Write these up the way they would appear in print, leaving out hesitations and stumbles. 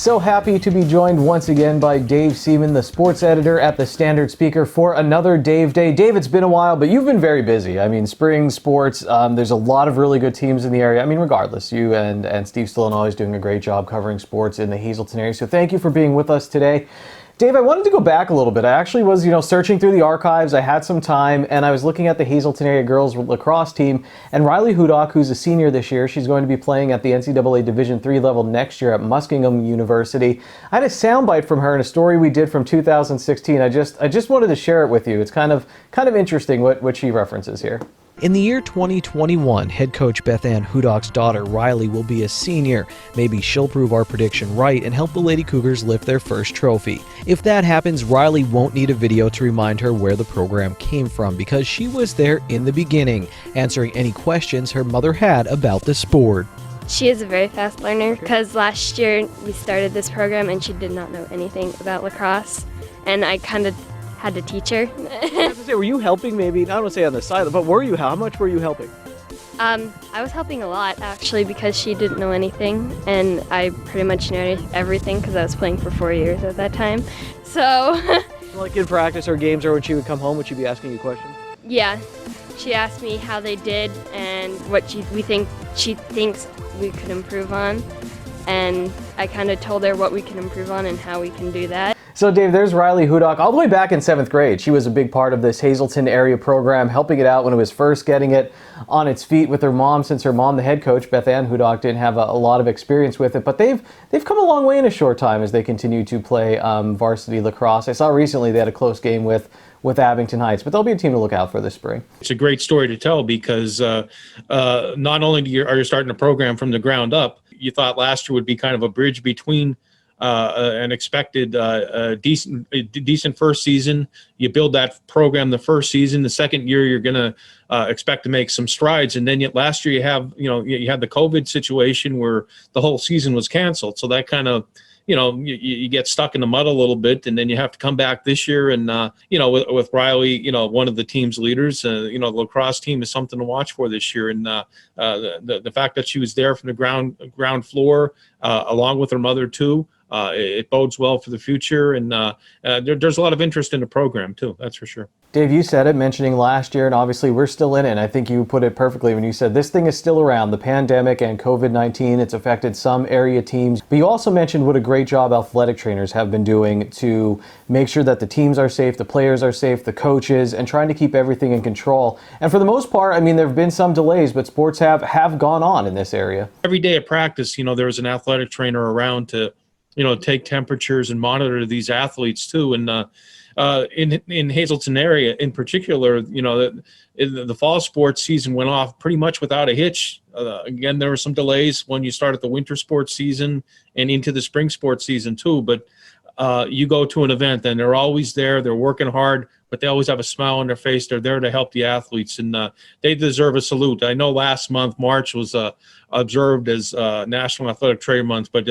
So happy to be joined once again by Dave Seaman, the sports editor at the Standard Speaker, for another Dave Day. Dave, it's been a while, but you've been very busy. I mean, spring sports, there's a lot of really good teams in the area. I mean, regardless, you and Steve Stillin always doing a great job covering sports in the Hazelton area. So thank you for being with us today. Dave, I wanted to go back a little bit. I actually was, searching through the archives. I had some time, and I was looking at the Hazelton area girls lacrosse team. And Riley Hudock, who's a senior this year, she's going to be playing at the NCAA Division III level next year at Muskingum University. I had a soundbite from her in a story we did from 2016. I just wanted to share it with you. It's kind of interesting what she references here. In the year 2021, head coach Beth Ann Hudock's daughter Riley will be a senior. Maybe she'll prove our prediction right and help the Lady Cougars lift their first trophy. If that happens, Riley won't need a video to remind her where the program came from because she was there in the beginning, answering any questions her mother had about the sport. She is a very fast learner because last year we started this program and she did not know anything about lacrosse, and I kind of had to teach her. Were you helping maybe, I don't want to say on the side, but how much were you helping? I was helping a lot actually because she didn't know anything and I pretty much knew everything because I was playing for 4 years at that time. So like in practice or games, or when she would come home, would she be asking you questions? Yeah, she asked me how they did and what she thinks we could improve on, and I kind of told her what we can improve on and how we can do that. So Dave, there's Riley Hudock all the way back in 7th grade. She was a big part of this Hazelton area program, helping it out when it was first getting it on its feet with her mom, since her mom, the head coach, Beth Ann Hudock, didn't have a lot of experience with it. But they've come a long way in a short time as they continue to play varsity lacrosse. I saw recently they had a close game with Abington Heights, but they'll be a team to look out for this spring. It's a great story to tell because not only are you starting a program from the ground up, you thought last year would be kind of a bridge between an expected decent first season. You build that program the first season. The second year, you're going to expect to make some strides. And then last year, you had the COVID situation where the whole season was canceled. So that kind of, you get stuck in the mud a little bit, and then you have to come back this year. And, with Riley, one of the team's leaders, the lacrosse team is something to watch for this year. And the fact that she was there from the ground floor, along with her mother too, it bodes well for the future. And there's a lot of interest in the program too, that's for sure. Dave, you said it, mentioning last year, and obviously we're still in it. And I think you put it perfectly when you said this thing is still around. The pandemic and COVID-19, it's affected some area teams. But you also mentioned what a great job athletic trainers have been doing to make sure that the teams are safe, the players are safe, the coaches, and trying to keep everything in control. And for the most part, I mean, there have been some delays, but sports have gone on in this area. Every day at practice, there's an athletic trainer around to, take temperatures and monitor these athletes too. And in Hazelton area in particular, the fall sports season went off pretty much without a hitch. Again, there were some delays when you started the winter sports season and into the spring sports season too. But you go to an event and they're always there. They're working hard, but they always have a smile on their face. They're there to help the athletes, and they deserve a salute. I know last month, March, was observed as National Athletic Trainer Month, but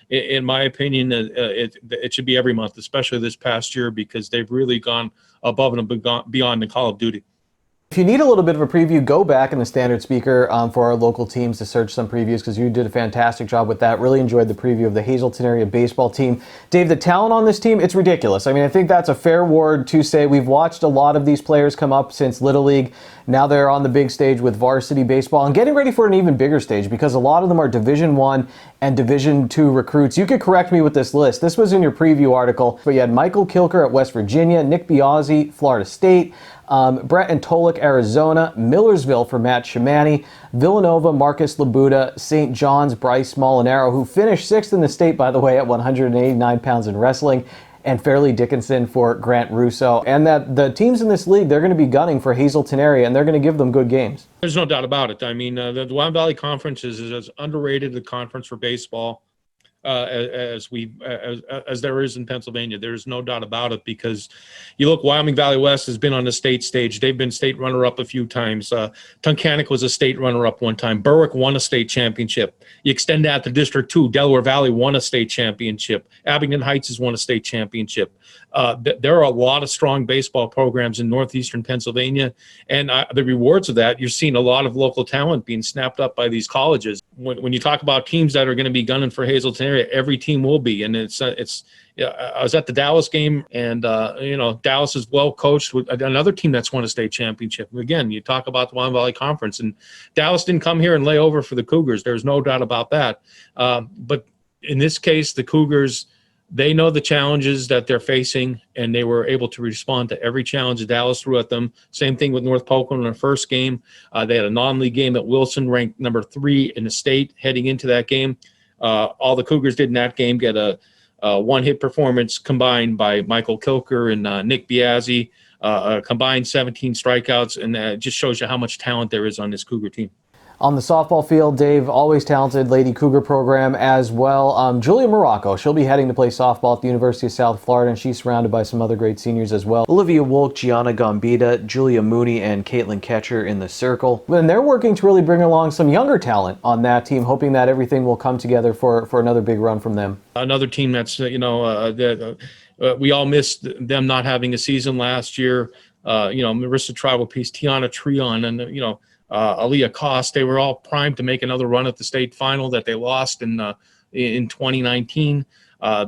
in my opinion, it should be every month, especially this past year, because they've really gone above and beyond the call of duty. If you need a little bit of a preview, go back in the Standard Speaker for our local teams to search some previews, because you did a fantastic job with that. Really enjoyed the preview of the Hazelton area baseball team. Dave, the talent on this team, it's ridiculous. I mean, I think that's a fair word to say. We've watched a lot of these players come up since Little League. Now they're on the big stage with varsity baseball and getting ready for an even bigger stage, because a lot of them are Division I and Division II recruits. You could correct me with this list. This was in your preview article, but you had Michael Kilker at West Virginia, Nick Biazzi, Florida State, Brett and Tolik, Arizona, Millersville for Matt Shimani, Villanova, Marcus Labuda, St. John's, Bryce Molinaro, who finished 6th in the state, by the way, at 189 pounds in wrestling, and Fairleigh Dickinson for Grant Russo. And that the teams in this league, they're going to be gunning for Hazelton area, and they're going to give them good games. There's no doubt about it. I mean, the Wyoming Valley Conference is as underrated a conference for baseball as there is in Pennsylvania. There's no doubt about it, because you look, Wyoming Valley West has been on the state stage. They've been state runner-up a few times. Tunkhannock was a state runner-up one time. Berwick won a state championship. You extend that to District 2. Delaware Valley won a state championship. Abington Heights has won a state championship. There are a lot of strong baseball programs in northeastern Pennsylvania, and the rewards of that, you're seeing a lot of local talent being snapped up by these colleges. when you talk about teams that are going to be gunning for Hazleton area, every team will be. And yeah, I was at the Dallas game, and Dallas is well coached with another team that's won a state championship. Again, you talk about the Wine Valley Conference, and Dallas didn't come here and lay over for the Cougars. There's no doubt about that. But in this case, the Cougars, they know the challenges that they're facing, and they were able to respond to every challenge that Dallas threw at them. Same thing with North Polk in their first game. They had a non-league game at Wilson, ranked number 3 in the state heading into that game. All the Cougars did in that game get a one-hit performance combined by Michael Kilker and Nick Biazzi, combined 17 strikeouts, and that just shows you how much talent there is on this Cougar team. On the softball field, Dave, always talented Lady Cougar program as well. Julia Morocco, she'll be heading to play softball at the University of South Florida, and she's surrounded by some other great seniors as well. Olivia Wolk, Gianna Gambita, Julia Mooney, and Caitlin Ketcher in the circle. And they're working to really bring along some younger talent on that team, hoping that everything will come together for another big run from them. Another team that's, we all missed them not having a season last year. Marissa Tribal-Peace, Tiana Treon, and, Aaliyah Koss, they were all primed to make another run at the state final that they lost in 2019.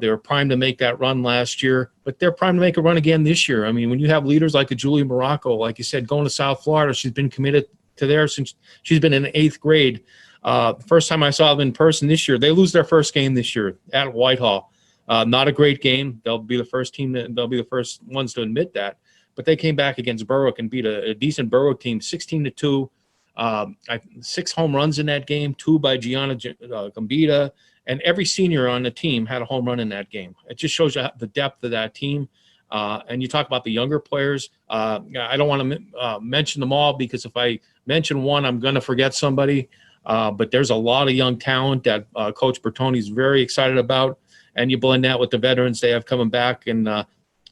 They were primed to make that run last year, but they're primed to make a run again this year. I mean, when you have leaders like a Julia Morocco, like you said, going to South Florida, she's been committed to there since she's been in 8th grade. The first time I saw them in person this year, they lose their first game this year at Whitehall. Not a great game. They'll be the first ones to admit that. But they came back against Berwick and beat a decent Berwick team, 16-2. 6 home runs in that game, 2 by Gianna Gambita, and every senior on the team had a home run in that game. It just shows you the depth of that team. And you talk about the younger players. I don't want to mention them all, because if I mention one, I'm going to forget somebody. But there's a lot of young talent that Coach Bertoni is very excited about. And you blend that with the veterans they have coming back, and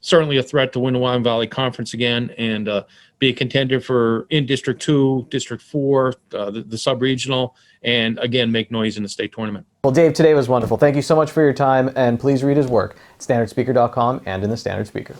certainly a threat to win the Wine Valley Conference again, and be a contender for in District 2, District 4, the sub-regional, and again, make noise in the state tournament. Well, Dave, today was wonderful. Thank you so much for your time, and please read his work at standardspeaker.com and in the Standard Speaker.